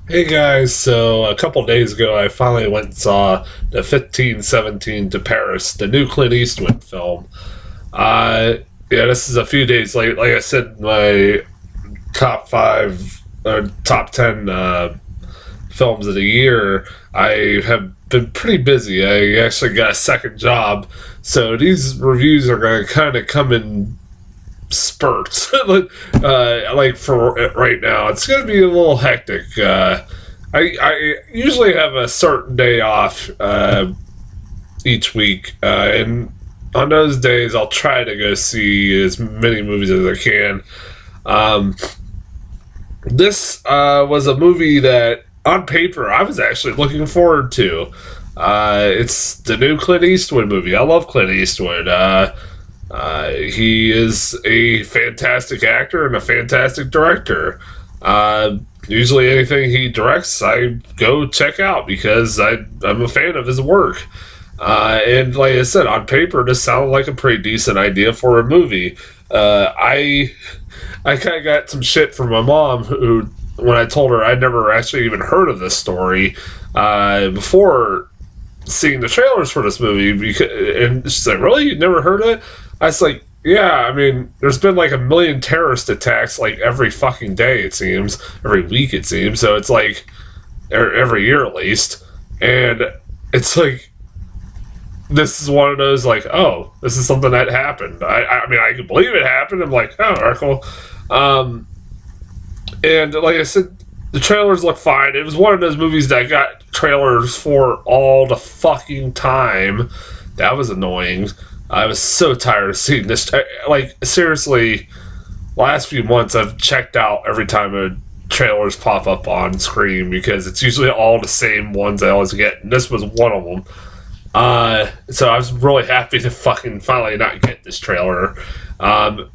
Hey guys, so a couple days ago I finally went and saw the 1517 to Paris, the new Clint Eastwood film. Uh, yeah, this is a few days late. Like I said, my top five or top 10 films of the year, I have been pretty busy. I actually got a second job, so these reviews are going to kind of come in spurts. Like for right now, it's going to be a little hectic. I usually have a certain day off each week, and on those days, I'll try to go see as many movies as I can. Um, this was a movie that, on paper, I was actually looking forward to. It's the new Clint Eastwood movie. I love Clint Eastwood. He is a fantastic actor and a fantastic director. Usually, anything he directs, I go check out because I'm a fan of his work. And like I said, on paper, this sounded like a pretty decent idea for a movie. I kind of got some shit from my mom who, when I told her I'd never actually even heard of this story before seeing the trailers for this movie, and she's like, "Really? You never heard of it?" I was like, "Yeah, I mean, there's been like a million terrorist attacks like every fucking day, it seems, every week, it seems. So it's like every year at least, and it's like this is one of those like, oh, this is something that happened. I mean, I can believe it happened. I'm like, oh, all right, cool. And like I said, the trailers look fine. It was one of those movies that got trailers for all the fucking time. That was annoying. I was so tired of seeing this. Like, seriously, last few months I've checked out every time a trailers pop up on screen because it's usually all the same ones I always get, and this was one of them. So I was really happy to fucking finally not get this trailer. And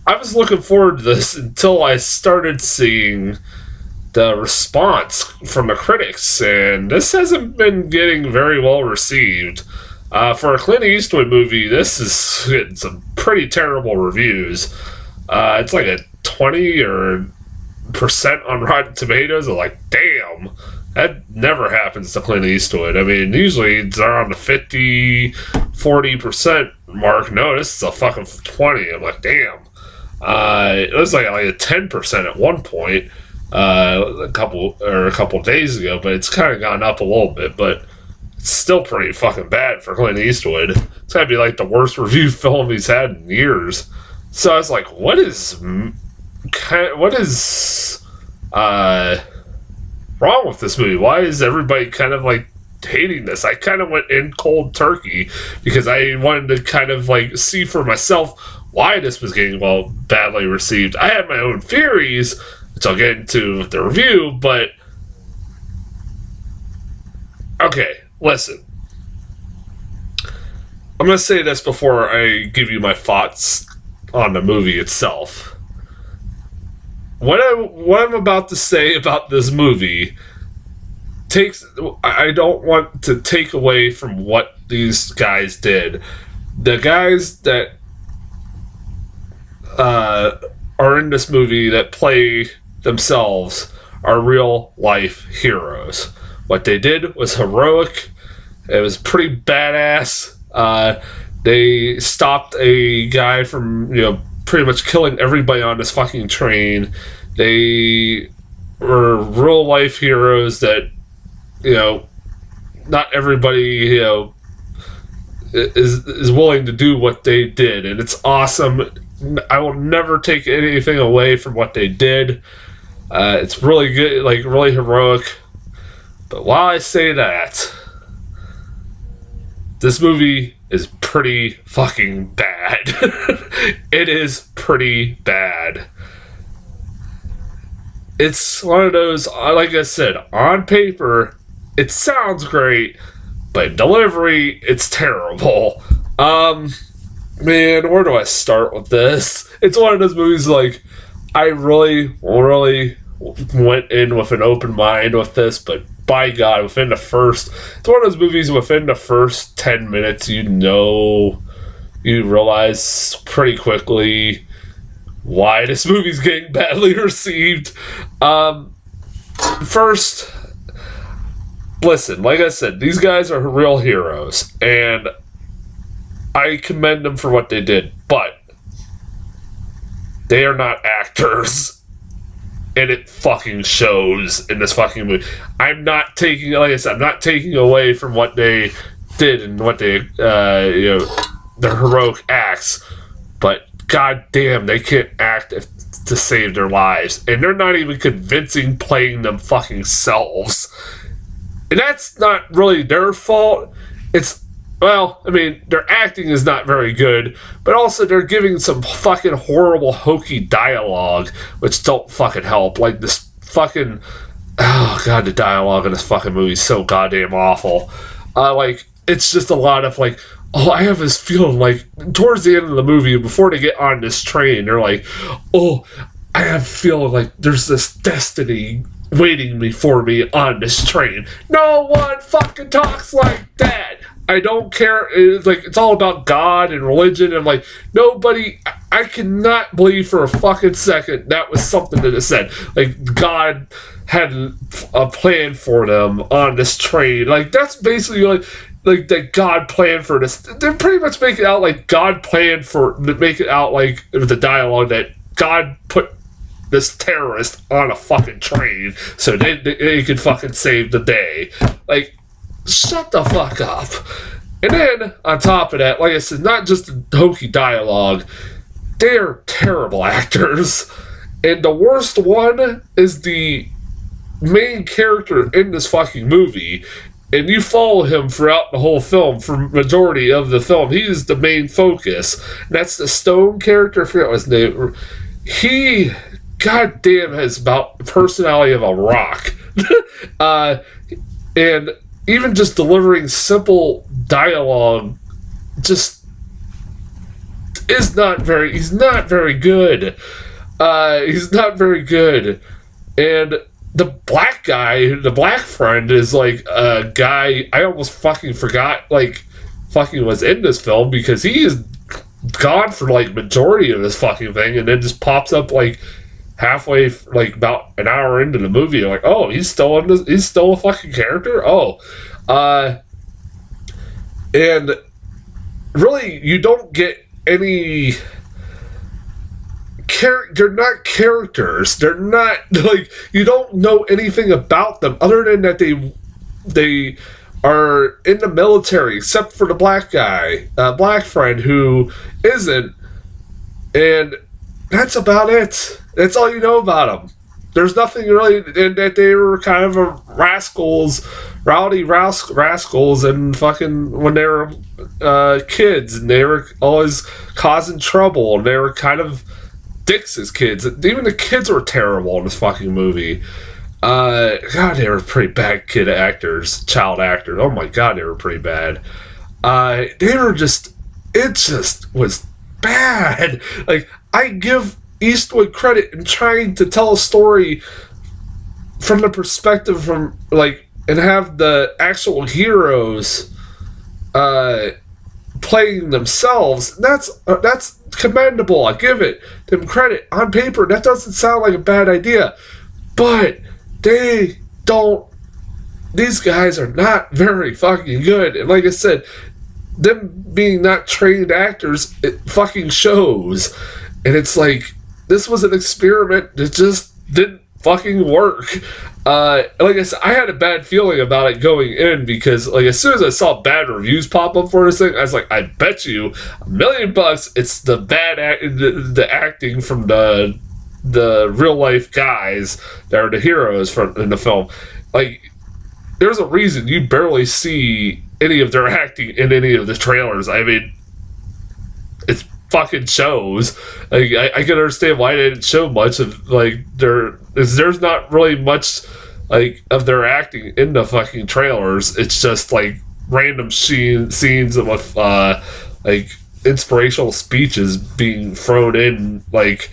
I was looking forward to this until I started seeing the response from the critics, and this hasn't been getting very well received. For a Clint Eastwood movie, this is getting some pretty terrible reviews. It's like a 20 or percent on Rotten Tomatoes. I'm like, damn, that never happens to Clint Eastwood. I mean, usually it's around the 50-40% mark. No, this is a fucking 20. I'm like, damn. It was like a 10% at one point, a couple days ago, but it's kind of gone up a little bit, but it's still pretty fucking bad for Clint Eastwood. It's gotta be like the worst review film he's had in years. So I was like, what is wrong with this movie? Why is everybody kind of like hating this? I kind of went in cold turkey because I wanted to kind of like see for myself why this was getting badly received. I had my own theories, which I'll get into with the review, but okay, listen. I'm going to say this before I give you my thoughts on the movie itself. What I'm about to say about this movie I don't want to take away from what these guys did. The guys that are in this movie that play themselves are real life heroes. What they did was heroic. It was pretty badass. They stopped a guy from, pretty much killing everybody on this fucking train. They were real life heroes that, not everybody, is willing to do what they did, and it's awesome. I will never take anything away from what they did. It's really good, like really heroic. But while I say that, this movie is pretty fucking bad. It is pretty bad. It's one of those, like I said, on paper, it sounds great, but delivery, it's terrible. Man, where do I start with this? It's one of those movies like, I really, really went in with an open mind with this, but by God, it's one of those movies within the first 10 minutes, you realize pretty quickly why this movie's getting badly received. First, listen, like I said, these guys are real heroes, and I commend them for what they did, but they are not actors, and it fucking shows in this fucking movie. I'm not taking, like I said, I'm not taking away from what they did and what they, their heroic acts, but goddamn, they can't act to save their lives, and they're not even convincing playing them fucking selves. And that's not really their fault. It's, well, I mean, their acting is not very good, but also they're giving some fucking horrible, hokey dialogue, which don't fucking help. Like this fucking, oh god, the dialogue in this fucking movie is so goddamn awful. Like, it's just a lot of like, oh, I have this feeling like, towards the end of the movie, before they get on this train, they're like, oh, I have a feeling like there's this destiny waiting for me on this train. No one fucking talks like that. I don't care. It's like, it's all about God and religion, and like, nobody, I cannot believe for a fucking second that was something that is said. Like, God had a plan for them on this train. Like, that's basically like that God planned for this. They pretty much make it out like God planned for, make it out like the dialogue that God put this terrorist on a fucking train so they could fucking save the day. Like, shut the fuck up. And then, on top of that, like I said, not just the hokey dialogue, they're terrible actors. And the worst one is the main character in this fucking movie. And you follow him throughout the whole film, for majority of the film. He is the main focus. And that's the Stone character, I forget what his name. He, goddamn, has about the personality of a rock. And even just delivering simple dialogue just is not very, he's not very good. He's not very good. And the black guy, the black friend, is like a guy I almost fucking forgot, like, fucking was in this film, because he is gone for like majority of this fucking thing, and then just pops up like halfway, like about an hour into the movie. You're like, oh, he's still in this, he's still a fucking character. And really, you don't get any. They're not characters. They're not, like, you don't know anything about them other than that they are in the military, except for the black guy, black friend who isn't, and that's about it. That's all you know about them. There's nothing really, and that they were kind of a rowdy rascals, and fucking when they were kids, and they were always causing trouble, and they were kind of dicks as kids. Even the kids were terrible in this fucking movie. God, they were pretty bad child actors. Oh my god, they were pretty bad. They were just, it just was bad. Like, I give Eastwood credit in trying to tell a story from the perspective from, like, and have the actual heroes playing themselves. That's commendable. I give them credit. On paper, that doesn't sound like a bad idea, but these guys are not very fucking good. And like I said, them being not trained actors, it fucking shows. And it's like, this was an experiment that just didn't fucking work. Like I said, I had a bad feeling about it going in, because like, as soon as I saw bad reviews pop up for this thing, I was like, I bet you $1 million it's the bad the acting from the real life guys that are the heroes in the film. Like, there's a reason you barely see any of their acting in any of the trailers. I mean, it's fucking shows. Like, I can understand why they didn't show much of, like, there's not really much, like, of their acting in the fucking trailers. It's just like random scenes with like inspirational speeches being thrown in. Like,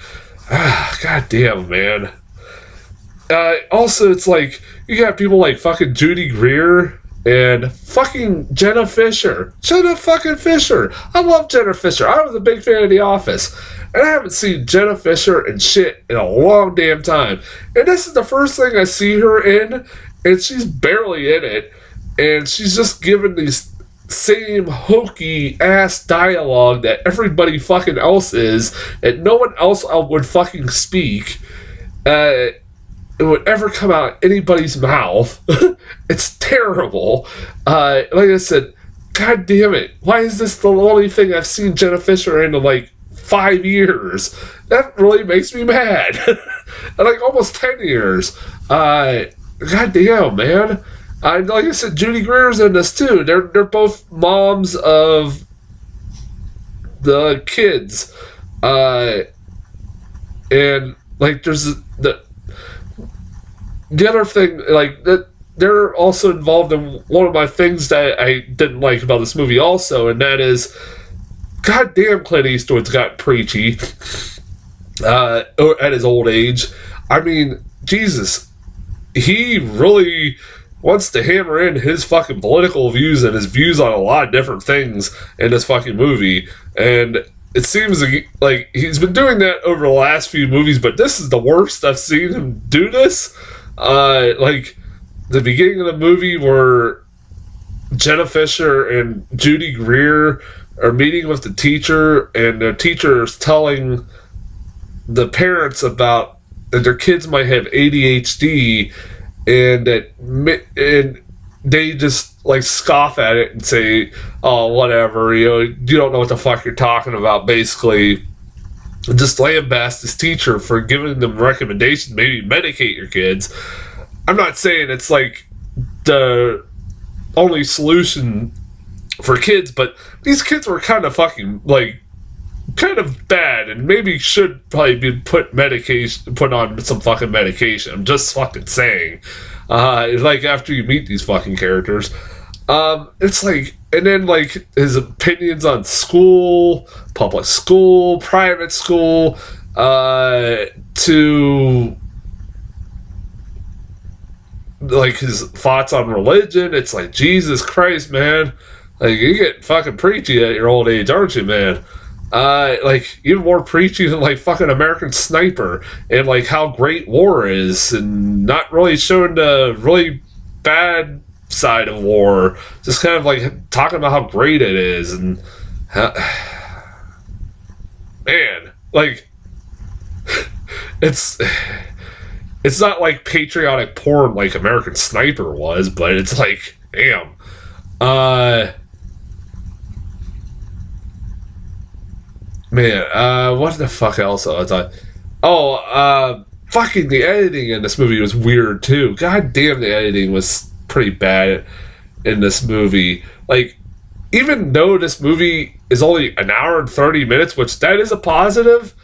god damn, man. Also, it's like, you got people like fucking Judy Greer And fucking Jenna Fischer. Jenna fucking Fischer. I love Jenna Fischer. I was a big fan of The Office. And I haven't seen Jenna Fischer and shit in a long damn time. And this is the first thing I see her in, and she's barely in it. And she's just giving these same hokey ass dialogue that everybody fucking else is, and no one else would fucking speak. It would ever come out anybody's mouth. It's terrible. Like I said, god damn it. Why is this the only thing I've seen Jenna Fischer in like 5 years? That really makes me mad. Like almost 10 years. God damn, man. Like I said, Judy Greer's in this too. They're both moms of the kids. And like there's the other thing, like that they're also involved in one of my things that I didn't like about this movie also, and that is, goddamn, Clint Eastwood's got preachy at his old age. I mean, Jesus, he really wants to hammer in his fucking political views and his views on a lot of different things in this fucking movie, and it seems like he's been doing that over the last few movies, but this is the worst I've seen him do this. Like the beginning of the movie where Jenna Fischer and Judy Greer are meeting with the teacher, and the teacher is telling the parents about that their kids might have ADHD, and they just like scoff at it and say, "Oh, whatever, you don't know what the fuck you're talking about." Basically, just lambast this teacher for giving them recommendations, maybe medicate your kids. I'm not saying it's like the only solution for kids, but these kids were kind of fucking like kind of bad, and maybe should probably be put on some fucking medication. I'm just fucking saying. Like after you meet these fucking characters, it's like, and then like his opinions on school, public school, private school, to like his thoughts on religion. It's like, Jesus Christ, man, like you get fucking preachy at your old age, aren't you, man? Like even more preachy than like fucking American Sniper, and like how great war is, and not really showing the really bad side of war, just kind of like talking about how great it is. And man, like it's not like patriotic porn like American Sniper was, but it's like, damn. Man, what the fuck else was I? Fucking the editing in this movie was weird too. God damn, the editing was pretty bad in this movie. Like, even though this movie is only an hour and 30 minutes, which that is a positive,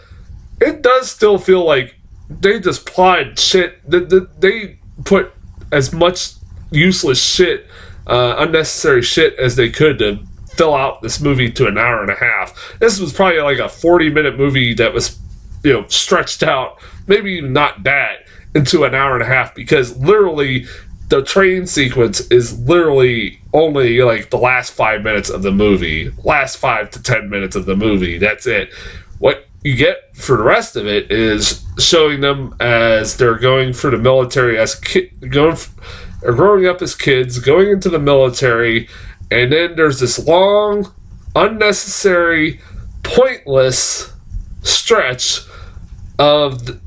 it does still feel like they just plotted shit. They put as much useless shit, unnecessary shit as they could to fill out this movie to an hour and a half. This was probably like a 40-minute movie that was, stretched out, maybe not that, into an hour and a half, because literally the train sequence is literally only like the last 5 minutes of the movie. Last 5 to 10 minutes of the movie. That's it. What you get for the rest of it is showing them as they're going for the military, as growing up as kids, going into the military. And then there's this long, unnecessary, pointless stretch of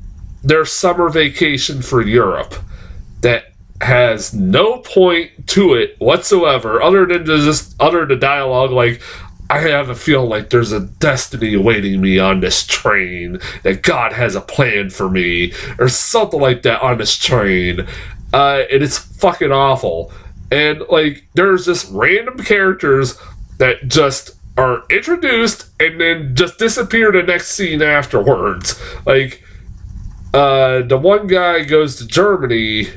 their summer vacation for Europe that has no point to it whatsoever, other than to just utter the dialogue like, I have a feeling like there's a destiny awaiting me on this train, that God has a plan for me, or something like that on this train. And it's fucking awful. And, like, there's just random characters that just are introduced and then just disappear the next scene afterwards. Like, the one guy goes to Germany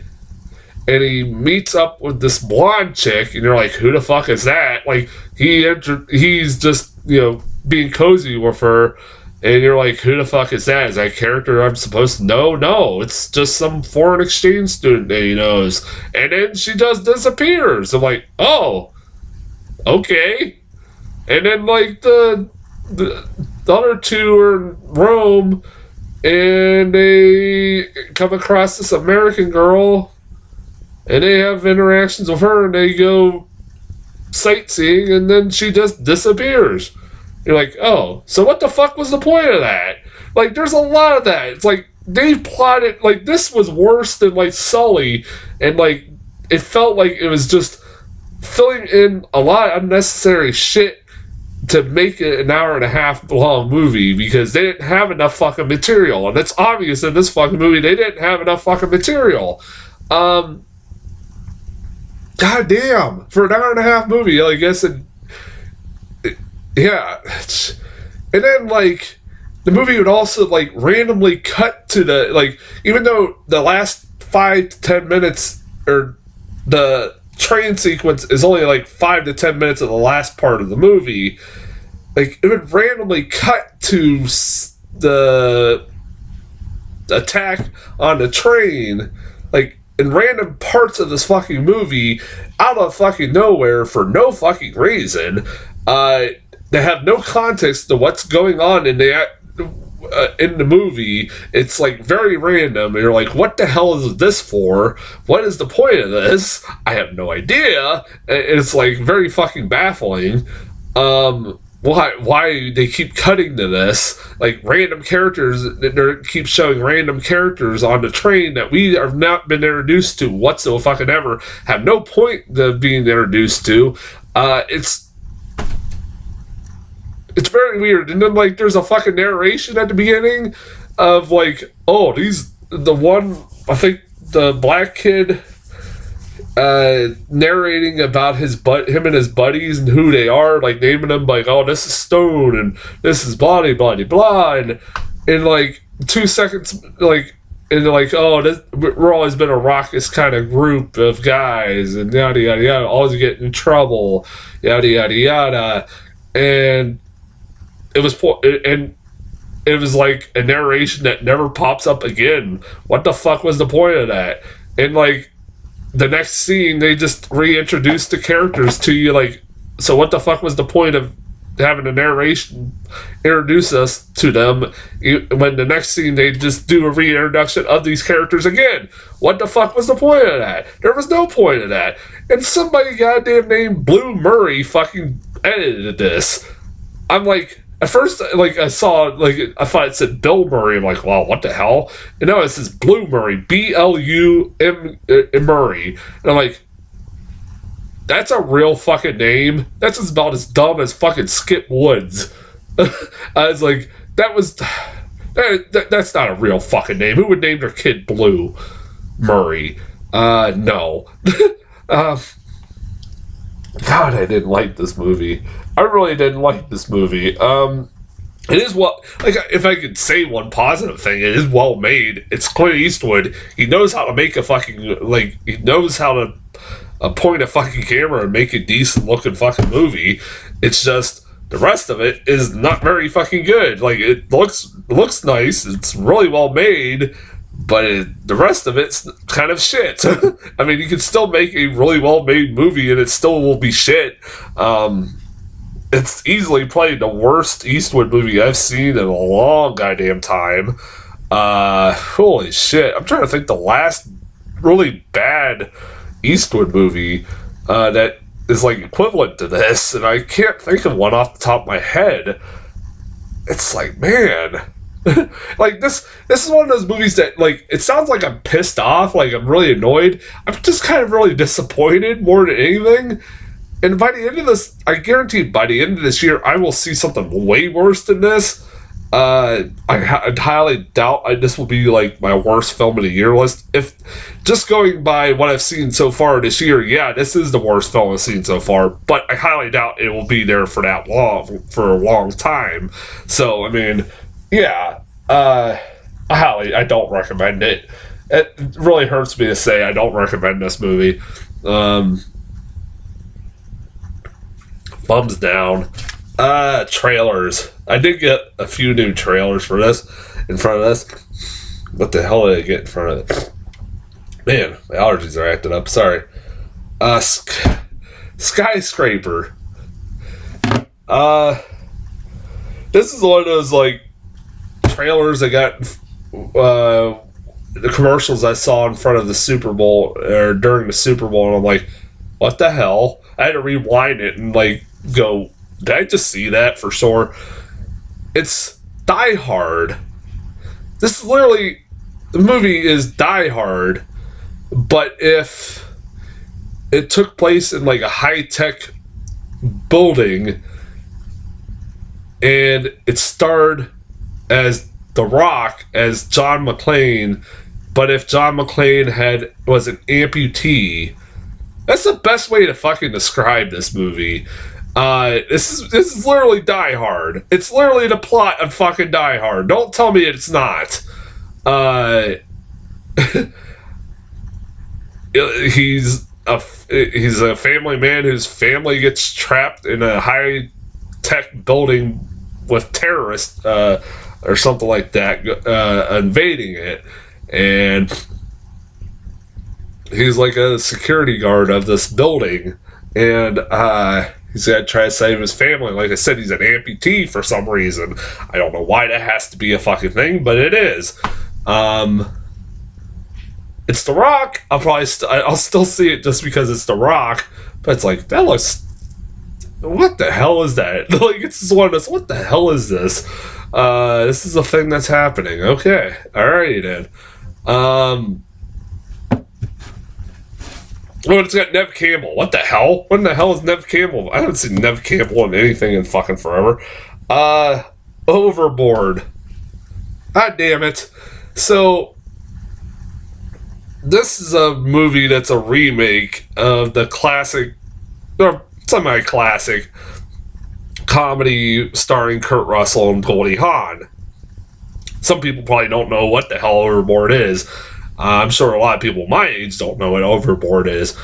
and he meets up with this blonde chick, and you're like, who the fuck is that? Like, he's just, being cozy with her, And you're like, who the fuck is that? Is that a character I'm supposed to know? No, it's just some foreign exchange student that he knows. And then she just disappears. I'm like, oh, okay. And then, like, the other two are in Rome, and they come across this American girl, and they have interactions with her, and they go sightseeing, and then she just disappears. You're like, oh, so what the fuck was the point of that? Like, there's a lot of that. It's like, they plotted, like, this was worse than, like, Sully, and, like, it felt like it was just filling in a lot of unnecessary shit to make it an hour and a half long movie because they didn't have enough fucking material. And it's obvious in this fucking movie they didn't have enough fucking material. God damn. For an hour and a half movie, I guess yeah. And then, like, the movie would also, like, randomly cut to the, like, even though the last 5 to 10 minutes, or the train sequence is only, like, 5 to 10 minutes of the last part of the movie, like, it would randomly cut to the attack on the train, like, in random parts of this fucking movie, out of fucking nowhere, for no fucking reason. They have no context to what's going on in the movie. It's, like, very random. And you're like, what the hell is this for? What is the point of this? I have no idea. It's, like, very fucking baffling. Why they keep cutting to this, like, random characters, they keep showing random characters on the train that we have not been introduced to whatsoever, have no point of being introduced to. It's very weird. And then, like, there's a fucking narration at the beginning of, like, oh, I think the black kid narrating about him and his buddies and who they are, like, naming them, like, oh, this is Stone and this is blah blah blah, and in, like, 2 seconds, like, and they're like, oh, we're always been a raucous kind of group of guys, and yada yada yada, always getting in trouble, yada yada yada. And it was like a narration that never pops up again. What the fuck was the point of that? And, like, the next scene, they just reintroduced the characters to you, like, so what the fuck was the point of having a narration introduce us to them when the next scene they just do a reintroduction of these characters again? What the fuck was the point of that? There was no point of that. And somebody goddamn named Blue Murray fucking edited this. I'm like, at first, like, I thought it said Bill Murray. I'm like, wow, what the hell? And no, it says Blue Murray, B-L-U-M Murray. And I'm like, that's a real fucking name? That's about as dumb as fucking Skip Woods. I was like, that's not a real fucking name. Who would name their kid Blue Murray? No. God, I didn't like this movie. I really didn't like this movie. It is if I could say one positive thing, it is well made. It's Clint Eastwood. He knows how to make he knows how to point a fucking camera and make a decent looking fucking movie. It's just, the rest of it is not very fucking good. Like, it looks nice. It's really well made. But the rest of it's kind of shit. I mean, you can still make a really well-made movie and it still will be shit. It's easily probably the worst Eastwood movie I've seen in a long goddamn time. Holy shit. I'm trying to think the last really bad Eastwood movie that is, like, equivalent to this, and I can't think of one off the top of my head. It's like, man... like, this is one of those movies that, like, it sounds like I'm pissed off, like I'm really annoyed. I'm just kind of really disappointed more than anything. And by the end of this, I guarantee by the end of this year, I will see something way worse than this. I highly doubt this will be, like, my worst film of the year list. If just going by what I've seen so far this year, yeah, this is the worst film I've seen so far. But I highly doubt it will be there for a long time. So, I mean... yeah, I don't recommend it. It really hurts me to say I don't recommend this movie. Thumbs down. Trailers. I did get a few new trailers for this, in front of this. What the hell did I get in front of it? Man, my allergies are acting up. Sorry. Skyscraper. This is one of those, like, trailers I got, the commercials I saw in front of the Super Bowl, or during the Super Bowl, and I'm like, what the hell? I had to rewind it and, like, go, did I just see that for sure? It's Die Hard. This is literally, the movie is Die Hard, but if it took place in like a high-tech building and it starred as The Rock as John McClane, but if John McClane was an amputee. That's the best way to fucking describe this movie. This is literally Die Hard. It's literally the plot of fucking Die Hard. Don't tell me it's not. He's a family man whose family gets trapped in a high-tech building with terrorists or something like that invading it, and he's like a security guard of this building, and he's got to try to save his family. Like I said, he's an amputee for some reason. I don't know why that has to be a fucking thing, but it is. It's The Rock. I'll still see it just because it's The Rock. But it's like, that looks... What the hell is that? Like, it's just one of those, what the hell is this? This is a thing that's happening. Okay. Alrighty then. Oh, it's got Nev Campbell. What the hell? When the hell is Nev Campbell? I haven't seen Nev Campbell in anything in fucking forever. Overboard. God damn it. So, this is a movie that's a remake of the classic, or semi-classic, comedy starring Kurt Russell and Goldie Hawn. Some people probably don't know what the hell Overboard is. I'm sure a lot of people my age don't know what Overboard is.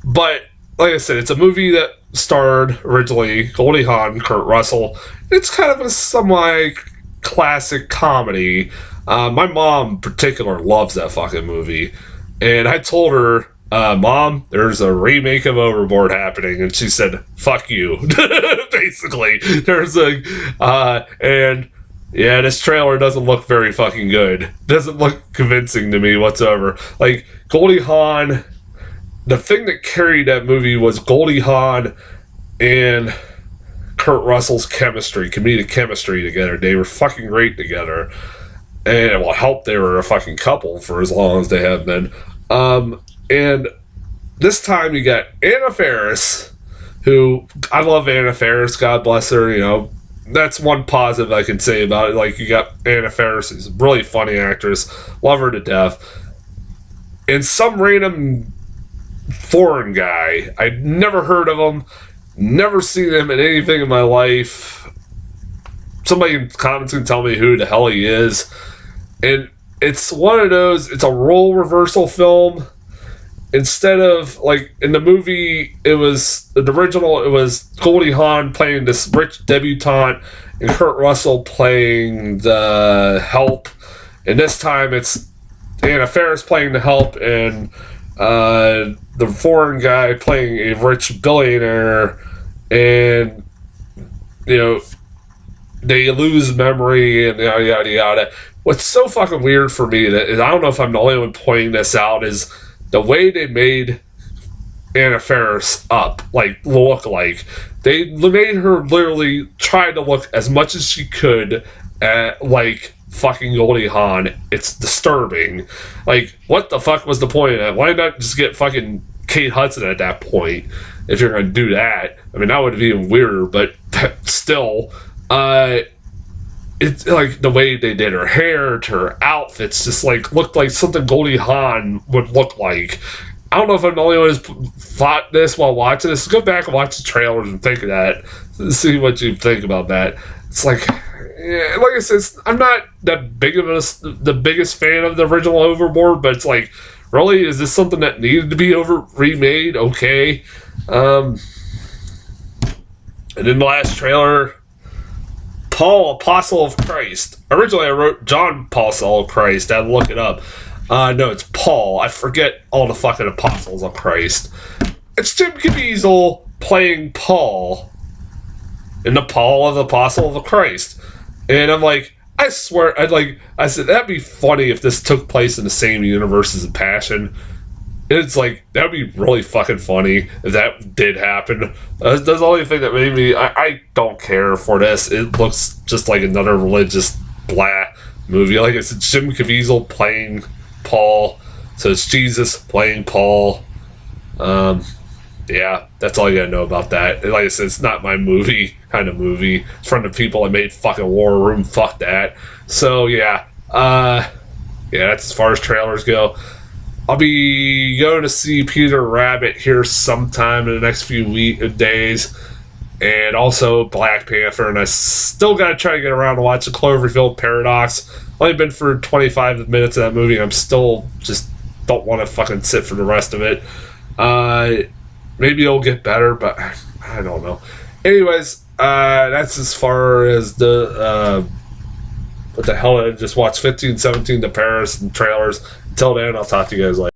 But, like I said, it's a movie that starred originally Goldie Hawn, Kurt Russell. It's kind of a semi-classic comedy. My mom in particular loves that fucking movie. And I told her, Mom, there's a remake of Overboard happening. And she said, fuck you. Basically. There's and... yeah, this trailer doesn't look very fucking good. Doesn't look convincing to me whatsoever. Like, Goldie Hawn, the thing that carried that movie was Goldie Hawn and Kurt Russell's comedic chemistry together. They were fucking great together. And it will help they were a fucking couple for as long as they have been. And this time you got Anna Faris, who, I love Anna Faris, God bless her, you know. That's one positive I can say about it. Like, you got Anna Faris, who's a really funny actress, love her to death, and some random foreign guy. I'd never heard of him, never seen him in anything in my life. Somebody in the comments can tell me who the hell he is. And it's one of those, it's a role reversal film. Instead of, like, in the movie, it was Goldie Hawn playing this rich debutante and Kurt Russell playing the help. And this time it's Anna Faris playing the help and the foreign guy playing a rich billionaire. And, you know, they lose memory and yada, yada, yada. What's so fucking weird for me, that is, I don't know if I'm the only one pointing this out, is the way they made Anna Faris look like. They made her literally try to look as much as she could like fucking Goldie Hawn. It's disturbing. Like, what the fuck was the point of that? Why not just get fucking Kate Hudson at that point, if you're going to do that? I mean, that would be even weirder, but still, it's like the way they did her hair to her outfits just like looked like something Goldie Hawn would look like. I don't know if I'm the only one who's thought this while watching this. Go back and watch the trailers and think of that. See what you think about that. It's like, yeah, like I said, I'm not that big of the biggest fan of the original Overboard, but it's like, really, is this something that needed to be remade? Okay. And then the last trailer Paul, Apostle of Christ. Originally, I wrote John Apostle of Christ. I had to look it up. No, it's Paul. I forget all the fucking Apostles of Christ. It's Jim Caviezel playing Paul in the Paul of the Apostle of Christ. And I'm like, I swear, I said, that'd be funny if this took place in the same universe as The Passion. And it's like, that'd be really fucking funny if that did happen. That's the only thing that made me, I don't care for this. It looks just like another religious blah movie. Like I said, Jim Caviezel playing Paul. So it's Jesus playing Paul. Yeah, that's all you gotta know about that. And like I said, it's not my kind of movie. It's from the people that made fucking War Room. Fuck that. So yeah, that's as far as trailers go. I'll be going to see Peter Rabbit here sometime in the next few days, and also Black Panther. And I still gotta try to get around to watch the Cloverfield Paradox. Only been for 25 minutes of that movie. I'm still just don't want to fucking sit for the rest of it. Maybe it'll get better, but I don't know. Anyways, that's as far as the what the hell, I just watched 15, 17 to Paris and trailers. Until then, I'll talk to you guys later.